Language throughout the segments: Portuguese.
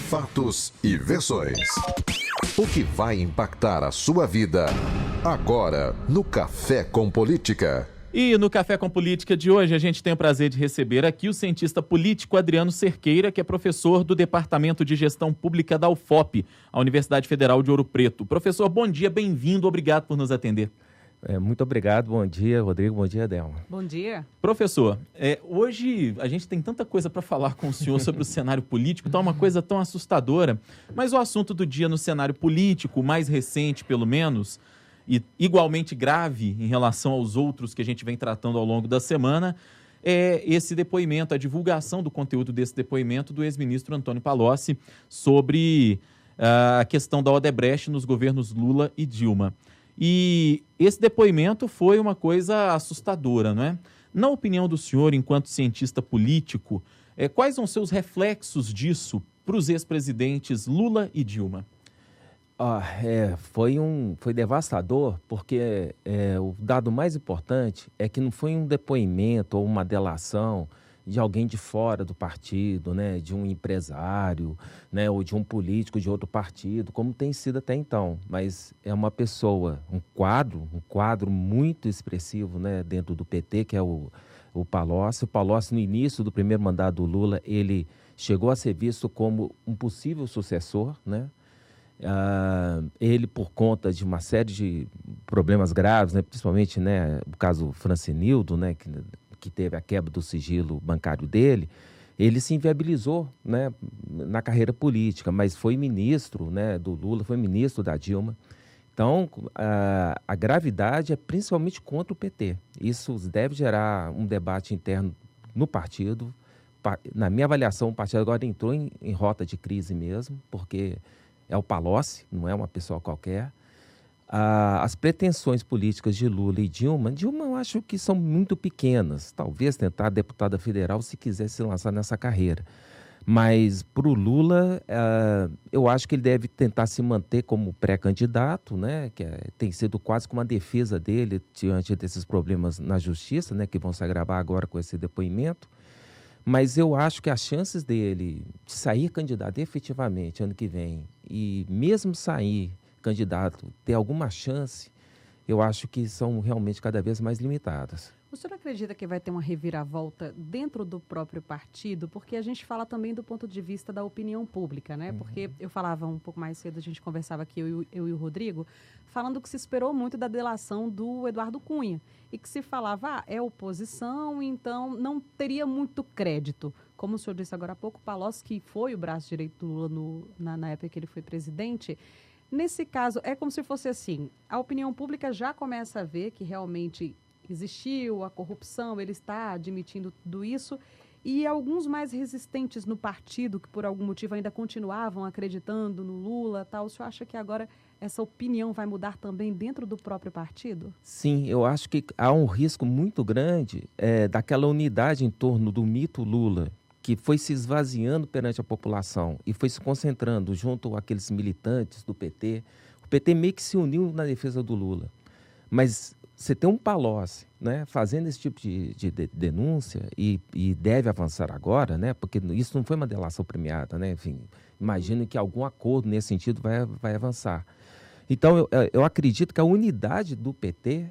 Fatos e versões. O que vai impactar a sua vida agora no Café com Política. E no Café com Política de hoje a gente tem o prazer de receber aqui o cientista político Adriano Cerqueira, que é professor do Departamento de Gestão Pública da UFOP, a Universidade Federal de Ouro Preto. Professor, bom dia, bem-vindo, obrigado por nos atender. Muito obrigado, bom dia, Rodrigo, bom dia, Delma. Bom dia. Professor, hoje a gente tem tanta coisa para falar com o senhor sobre o cenário político, tá uma coisa tão assustadora, mas o assunto do dia no cenário político, mais recente pelo menos, e igualmente grave em relação aos outros que a gente vem tratando ao longo da semana, é esse depoimento, a divulgação do conteúdo desse depoimento do ex-ministro Antônio Palocci sobre a questão da Odebrecht nos governos Lula e Dilma. E esse depoimento foi uma coisa assustadora, não é? Na opinião do senhor, enquanto cientista político, quais são seus reflexos disso para os ex-presidentes Lula e Dilma? Foi devastador, porque o dado mais importante é que não foi um depoimento ou uma delação de alguém de fora do partido, né, de um empresário, né, ou de um político de outro partido, como tem sido até então. Mas é uma pessoa, um quadro muito expressivo, né, dentro do PT, que é o Palocci. O Palocci, no início do primeiro mandato do Lula, ele chegou a ser visto como um possível sucessor, né? Ele, por conta de uma série de problemas graves, né, principalmente, né, o caso Francinildo, né, que teve a quebra do sigilo bancário dele, ele se inviabilizou, né, na carreira política, mas foi ministro, né, do Lula, foi ministro da Dilma. Então, a gravidade é principalmente contra o PT. Isso deve gerar um debate interno no partido. Na minha avaliação, o partido agora entrou em rota de crise mesmo, porque é o Palocci, não é uma pessoa qualquer. As pretensões políticas de Lula e Dilma eu acho que são muito pequenas. Talvez tentar deputada federal se quiser se lançar nessa carreira. Mas para o Lula, eu acho que ele deve tentar se manter como pré-candidato, né? Que tem sido quase como uma defesa dele diante desses problemas na justiça, né? Que vão se agravar agora com esse depoimento. Mas eu acho que as chances dele de sair candidato efetivamente ano que vem, e mesmo sair candidato, ter alguma chance, eu acho que são realmente cada vez mais limitadas. O senhor acredita que vai ter uma reviravolta dentro do próprio partido? Porque a gente fala também do ponto de vista da opinião pública, né? Porque eu falava um pouco mais cedo, a gente conversava aqui, eu e o Rodrigo, falando que se esperou muito da delação do Eduardo Cunha. E que se falava, é oposição, então não teria muito crédito. Como o senhor disse agora há pouco, Palocci, que foi o braço direito do Lula na época que ele foi presidente. Nesse caso, é como se fosse assim, a opinião pública já começa a ver que realmente existiu a corrupção, ele está admitindo tudo isso, e alguns mais resistentes no partido, que por algum motivo ainda continuavam acreditando no Lula, tal, o senhor acha que agora essa opinião vai mudar também dentro do próprio partido? Sim, eu acho que há um risco muito grande daquela unidade em torno do mito Lula, que foi se esvaziando perante a população e foi se concentrando junto àqueles militantes do PT. O PT meio que se uniu na defesa do Lula. Mas você tem um Palocci, né, fazendo esse tipo de denúncia e deve avançar agora, né, porque isso não foi uma delação premiada, né, enfim, imagino que algum acordo nesse sentido vai avançar. Então, eu acredito que a unidade do PT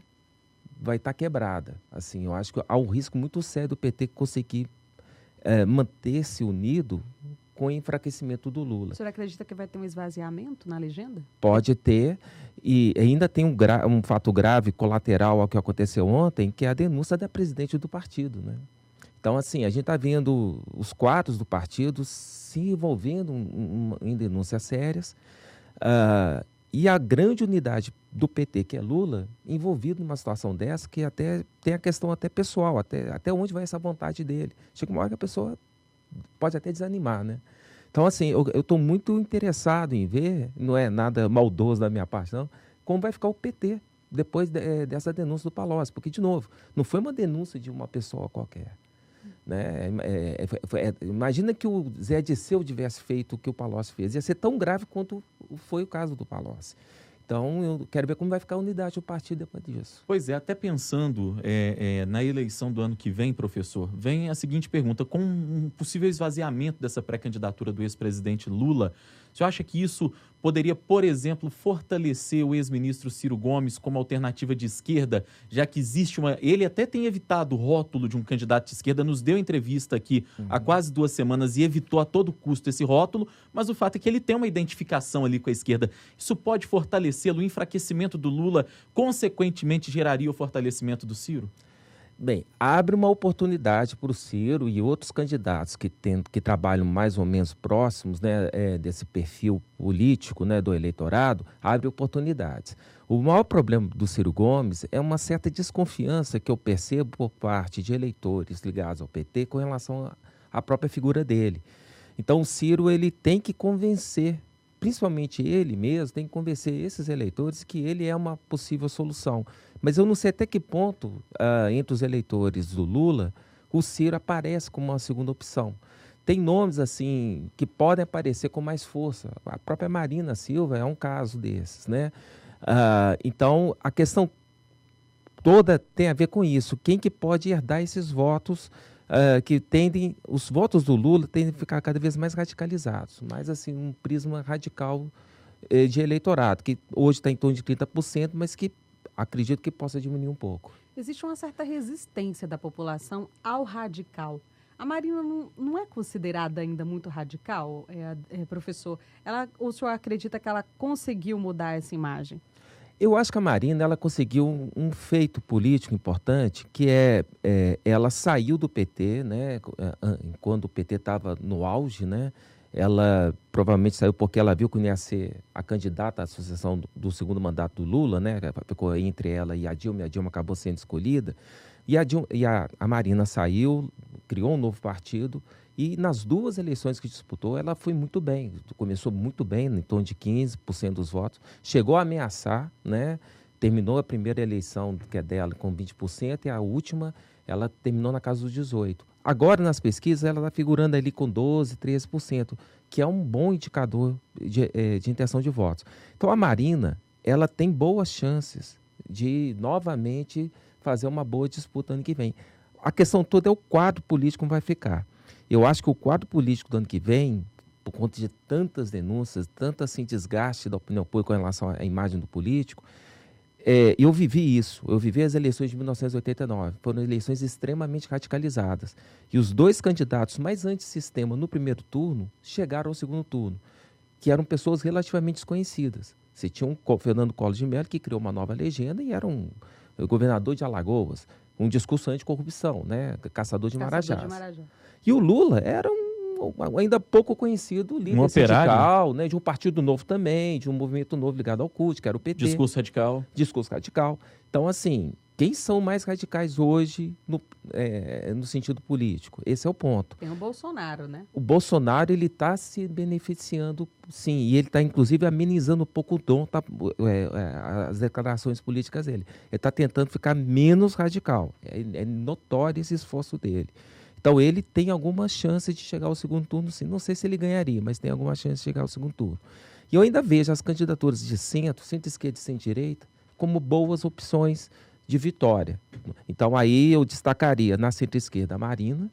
vai estar quebrada. Assim, eu acho que há um risco muito sério do PT conseguir manter-se unido com o enfraquecimento do Lula. O senhor acredita que vai ter um esvaziamento na legenda? Pode ter, e ainda tem um fato grave colateral ao que aconteceu ontem, que é a denúncia da presidente do partido, né? Então, assim, a gente está vendo os quadros do partido se envolvendo em denúncias sérias, e a grande unidade do PT, que é Lula, envolvido numa situação dessa, que até tem a questão até pessoal, até onde vai essa vontade dele. Chega uma hora que a pessoa pode até desanimar, né? Então, assim, eu estou muito interessado em ver, não é nada maldoso da minha parte, não, como vai ficar o PT depois dessa denúncia do Palocci. Porque, de novo, não foi uma denúncia de uma pessoa qualquer. Né? Imagina que o Zé Disseu tivesse feito o que o Palocci fez. Ia ser tão grave quanto foi o caso do Palocci. Então, eu quero ver como vai ficar a unidade do partido depois disso. Pois é, até pensando na eleição do ano que vem, professor, vem a seguinte pergunta: com um possível esvaziamento dessa pré-candidatura do ex-presidente Lula, o senhor acha que isso poderia, por exemplo, fortalecer o ex-ministro Ciro Gomes como alternativa de esquerda, já que existe uma... Ele até tem evitado o rótulo de um candidato de esquerda, nos deu entrevista aqui há quase 2 semanas e evitou a todo custo esse rótulo, mas o fato é que ele tem uma identificação ali com a esquerda. Isso pode fortalecê-lo? O enfraquecimento do Lula, consequentemente, geraria o fortalecimento do Ciro? Bem, abre uma oportunidade para o Ciro e outros candidatos que trabalham mais ou menos próximos, né, desse perfil político, né, do eleitorado, abre oportunidades. O maior problema do Ciro Gomes é uma certa desconfiança que eu percebo por parte de eleitores ligados ao PT com relação à própria figura dele. Então, o Ciro ele tem que convencer, principalmente ele mesmo, tem que convencer esses eleitores que ele é uma possível solução. Mas eu não sei até que ponto, entre os eleitores do Lula, o Ciro aparece como uma segunda opção. Tem nomes assim que podem aparecer com mais força. A própria Marina Silva é um caso desses, né? Então, a questão toda tem a ver com isso. Quem que pode herdar esses votos que tendem... Os votos do Lula tendem a ficar cada vez mais radicalizados. Mais assim, um prisma radical de eleitorado, que hoje está em torno de 30%, mas que acredito que possa diminuir um pouco. Existe uma certa resistência da população ao radical. A Marina não é considerada ainda muito radical, professor? O senhor acredita que ela conseguiu mudar essa imagem? Eu acho que a Marina ela conseguiu um feito político importante, que ela saiu do PT, né, quando o PT estava no auge, né? Ela provavelmente saiu porque ela viu que não ia ser a candidata à sucessão do segundo mandato do Lula, né? Ficou entre ela e a Dilma acabou sendo escolhida. E a Marina saiu, criou um novo partido e nas 2 eleições que disputou, ela foi muito bem. Começou muito bem, em torno de 15% dos votos. Chegou a ameaçar, né? Terminou a primeira eleição, que é dela, com 20% e a última, ela terminou na casa dos 18%. Agora, nas pesquisas, ela está figurando ali com 12%, 13%, que é um bom indicador de intenção de votos. Então, a Marina, ela tem boas chances de, novamente, fazer uma boa disputa ano que vem. A questão toda é o quadro político como vai ficar. Eu acho que o quadro político do ano que vem, por conta de tantas denúncias, tanto assim, desgaste da opinião pública com relação à imagem do político, eu vivi isso. Eu vivi as eleições de 1989. Foram eleições extremamente radicalizadas. E os 2 candidatos mais antissistema no primeiro turno chegaram ao segundo turno, que eram pessoas relativamente desconhecidas. Você tinha o Fernando Collor de Mello, que criou uma nova legenda e era um governador de Alagoas, um discurso anticorrupção, né? Caçador de Marajás. E o Lula era ainda pouco conhecido líder sindical, né, de um partido novo também, de um movimento novo ligado ao CUT, que era o PT. Discurso radical. Discurso radical. Então, assim, quem são mais radicais hoje no sentido político? Esse é o ponto. Tem o Bolsonaro, né? O Bolsonaro, ele está se beneficiando, sim, e ele está, inclusive, amenizando um pouco o tom, as declarações políticas dele. Ele está tentando ficar menos radical. É notório esse esforço dele. Então, ele tem alguma chance de chegar ao segundo turno, sim. Não sei se ele ganharia, mas tem alguma chance de chegar ao segundo turno. E eu ainda vejo as candidaturas de centro-esquerda e centro-direita, como boas opções de vitória. Então, aí eu destacaria na centro-esquerda a Marina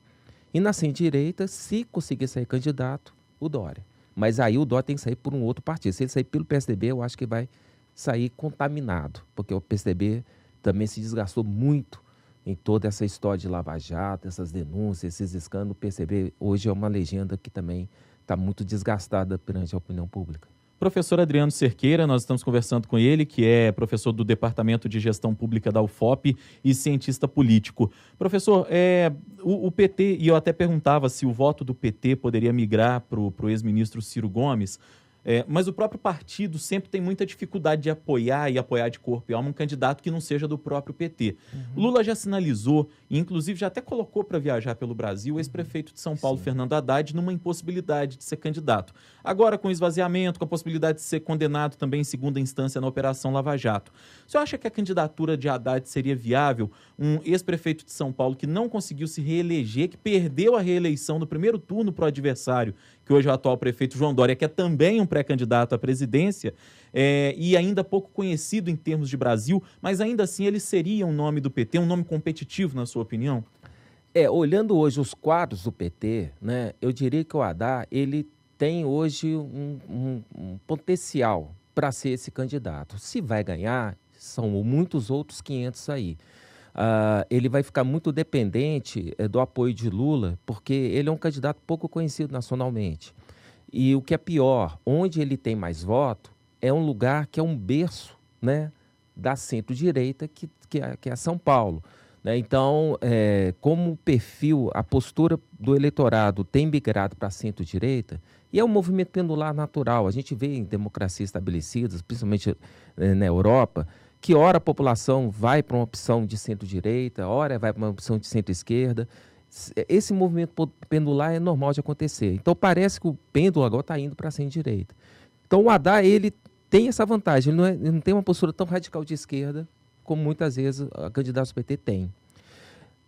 e na centro-direita, se conseguir sair candidato, o Dória. Mas aí o Dória tem que sair por um outro partido. Se ele sair pelo PSDB, eu acho que vai sair contaminado, porque o PSDB também se desgastou muito em toda essa história de Lava Jato, essas denúncias, esses escândalos. O PSDB hoje é uma legenda que também está muito desgastada perante a opinião pública. Professor Adriano Cerqueira, nós estamos conversando com ele, que é professor do Departamento de Gestão Pública da UFOP e cientista político. Professor, o PT, e eu até perguntava se o voto do PT poderia migrar para o ex-ministro Ciro Gomes, mas o próprio partido sempre tem muita dificuldade de apoiar e apoiar de corpo e alma um candidato que não seja do próprio PT. O Lula já sinalizou, e inclusive já até colocou para viajar pelo Brasil o ex-prefeito de São Paulo, Fernando Haddad, numa impossibilidade de ser candidato. Agora, com o esvaziamento, com a possibilidade de ser condenado também em segunda instância na Operação Lava Jato. O senhor acha que a candidatura de Haddad seria viável? Um ex-prefeito de São Paulo que não conseguiu se reeleger, que perdeu a reeleição no primeiro turno para o adversário, que hoje é o atual prefeito João Dória, que é também um pré-candidato à presidência, e ainda pouco conhecido em termos de Brasil, mas ainda assim ele seria um nome do PT, um nome competitivo, na sua opinião? Olhando hoje os quadros do PT, né, eu diria que o Haddad, ele tem hoje um potencial para ser esse candidato. Se vai ganhar, são muitos outros 500 aí. Ele vai ficar muito dependente do apoio de Lula, porque ele é um candidato pouco conhecido nacionalmente. E o que é pior, onde ele tem mais voto, é um lugar que é um berço, né, da centro-direita, que é São Paulo. Né? Então, como o perfil, a postura do eleitorado tem migrado para a centro-direita, e é um movimento pendular natural. A gente vê em democracias estabelecidas, principalmente na Europa, que ora a população vai para uma opção de centro-direita, ora vai para uma opção de centro-esquerda. Esse movimento pendular é normal de acontecer. Então, parece que o pêndulo agora está indo para a centro-direita. Então, o Haddad, ele tem essa vantagem. Ele não tem uma postura tão radical de esquerda como muitas vezes a candidata do PT tem.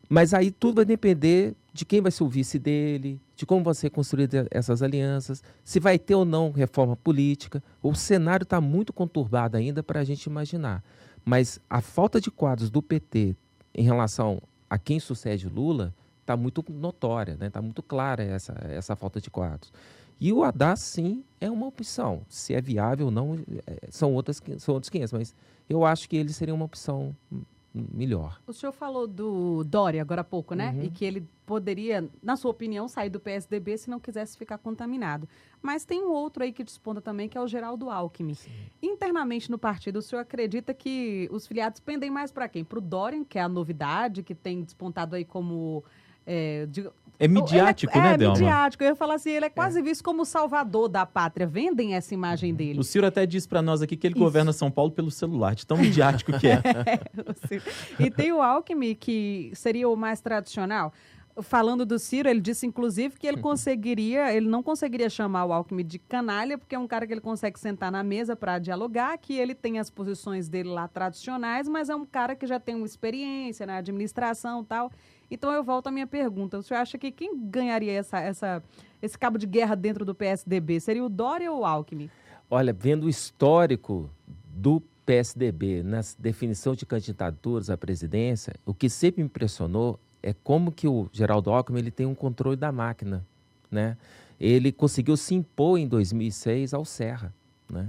Mas aí tudo vai depender de quem vai ser o vice dele, de como vão ser construídas essas alianças, se vai ter ou não reforma política. O cenário está muito conturbado ainda para a gente imaginar. Mas a falta de quadros do PT em relação a quem sucede Lula está muito notória, né? Está muito clara essa falta de quadros. E o Haddad, sim, é uma opção. Se é viável ou não, são outros 500, mas eu acho que ele seria uma opção melhor. O senhor falou do Dória agora há pouco, né? Uhum. E que ele poderia, na sua opinião, sair do PSDB se não quisesse ficar contaminado. Mas tem um outro aí que desponta também, que é o Geraldo Alckmin. Sim. Internamente no partido, o senhor acredita que os filiados pendem mais para quem? Para o Dória, que é a novidade, que tem despontado aí como... É midiático, né, Delma? É midiático. Eu ia falar assim, ele é quase visto como o salvador da pátria. Vendem essa imagem dele. O Ciro até disse para nós aqui que ele governa São Paulo pelo celular, de tão midiático que é. E tem o Alckmin, que seria o mais tradicional. Falando do Ciro, ele disse, inclusive, que ele não conseguiria chamar o Alckmin de canalha, porque é um cara que ele consegue sentar na mesa para dialogar, que ele tem as posições dele lá tradicionais, mas é um cara que já tem uma experiência na administração e tal. Então, eu volto à minha pergunta. O senhor acha que quem ganharia esse cabo de guerra dentro do PSDB? Seria o Dória ou o Alckmin? Olha, vendo o histórico do PSDB na definição de candidaturas à presidência, o que sempre me impressionou é como que o Geraldo Alckmin ele tem um controle da máquina, né? Ele conseguiu se impor em 2006 ao Serra, né?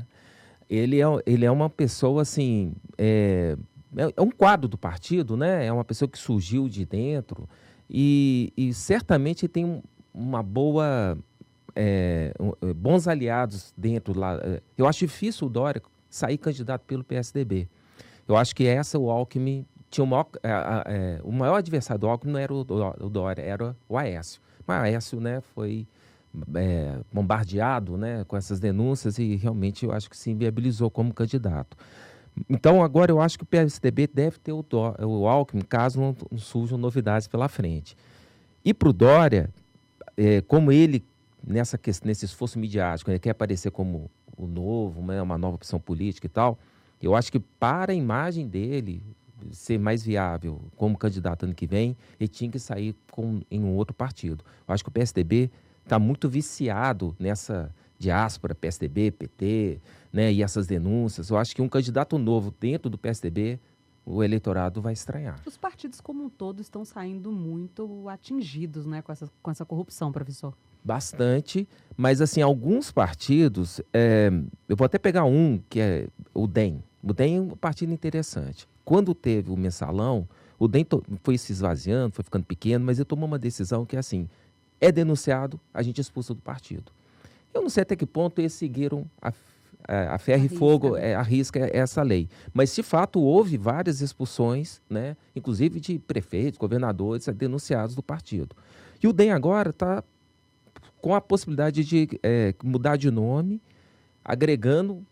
Ele é uma pessoa, assim... É um quadro do partido, né? É uma pessoa que surgiu de dentro e certamente tem uma boa... bons aliados dentro lá. Eu acho difícil o Dória sair candidato pelo PSDB. Eu acho que o Alckmin tinha o maior adversário do Alckmin não era o Dória, era o Aécio. Mas o Aécio, né, foi bombardeado, né, com essas denúncias e realmente eu acho que se inviabilizou como candidato. Então, agora eu acho que o PSDB deve ter o Alckmin, caso não surjam novidades pela frente. E para o Dória, como ele, nesse esforço midiático, ele quer aparecer como o novo, uma nova opção política e tal, eu acho que para a imagem dele ser mais viável como candidato ano que vem, ele tinha que sair em um outro partido. Eu acho que o PSDB está muito viciado nessa diáspora, PSDB, PT, né, e essas denúncias. Eu acho que um candidato novo dentro do PSDB, o eleitorado vai estranhar. Os partidos como um todo estão saindo muito atingidos, né, com essa corrupção, professor. Bastante, mas assim, alguns partidos, eu vou até pegar um, que é o DEM. O DEM é um partido interessante. Quando teve o mensalão, o DEM foi se esvaziando, foi ficando pequeno, mas ele tomou uma decisão que é assim, é denunciado, a gente expulsa do partido. Eu não sei até que ponto eles seguiram a ferro e fogo, arrisca essa lei. Mas, de fato, houve várias expulsões, né, inclusive de prefeitos, governadores denunciados do partido. E o DEM agora está com a possibilidade de mudar de nome, agregando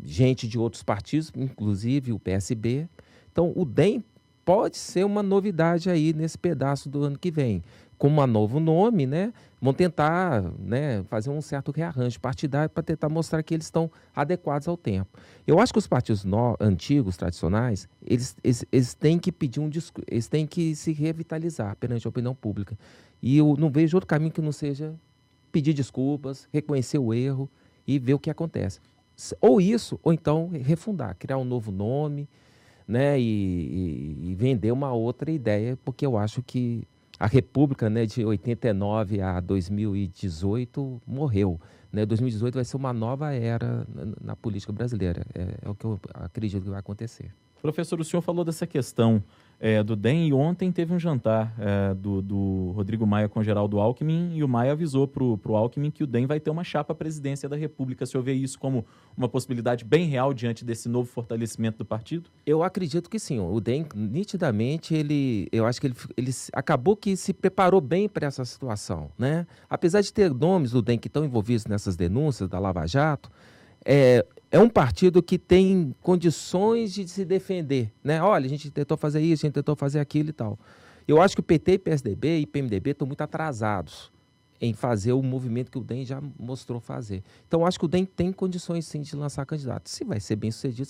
gente de outros partidos, inclusive o PSB. Então, o DEM pode ser uma novidade aí nesse pedaço do ano que vem. com um novo nome, né, vão tentar, né, fazer um certo rearranjo partidário para tentar mostrar que eles estão adequados ao tempo. Eu acho que os partidos antigos, tradicionais, eles têm que pedir eles têm que se revitalizar perante a opinião pública. E eu não vejo outro caminho que não seja pedir desculpas, reconhecer o erro e ver o que acontece. Ou isso, ou então refundar, criar um novo nome, né, e vender uma outra ideia, porque eu acho que a República, né, de 89 a 2018 morreu. Né? 2018 vai ser uma nova era na política brasileira. É o que eu acredito que vai acontecer. Professor, o senhor falou dessa questão do DEM e ontem teve um jantar do Rodrigo Maia com o Geraldo Alckmin e o Maia avisou para o Alckmin que o DEM vai ter uma chapa à presidência da República. O senhor vê isso como uma possibilidade bem real diante desse novo fortalecimento do partido? Eu acredito que sim. O DEM, nitidamente, eu acho que ele acabou que se preparou bem para essa situação. Né? Apesar de ter nomes do DEM que estão envolvidos nessas denúncias da Lava Jato, é um partido que tem condições de se defender, né? Olha, a gente tentou fazer isso, a gente tentou fazer aquilo e tal. Eu acho que o PT, PSDB e PMDB estão muito atrasados em fazer o movimento que o DEM já mostrou fazer. Então, eu acho que o DEM tem condições, sim, de lançar candidato. Se vai ser bem sucedido,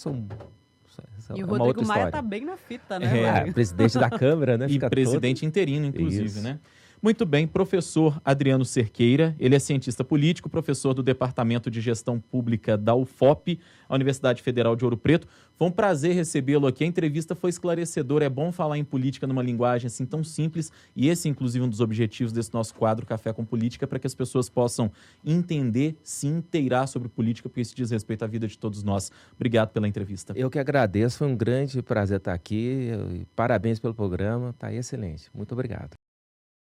e é o uma Rodrigo outra Maia história. está bem na fita, né? Presidente da Câmara, né? E presidente interino, inclusive, Isso. né? Muito bem, professor Adriano Cerqueira, ele é cientista político, professor do Departamento de Gestão Pública da UFOP, a Universidade Federal de Ouro Preto. Foi um prazer recebê-lo aqui, a entrevista foi esclarecedora, é bom falar em política numa linguagem assim tão simples, e esse inclusive um dos objetivos desse nosso quadro Café com Política, para que as pessoas possam entender, se inteirar sobre política, porque isso diz respeito à vida de todos nós. Obrigado pela entrevista. Eu que agradeço, foi um grande prazer estar aqui, parabéns pelo programa, está excelente. Muito obrigado.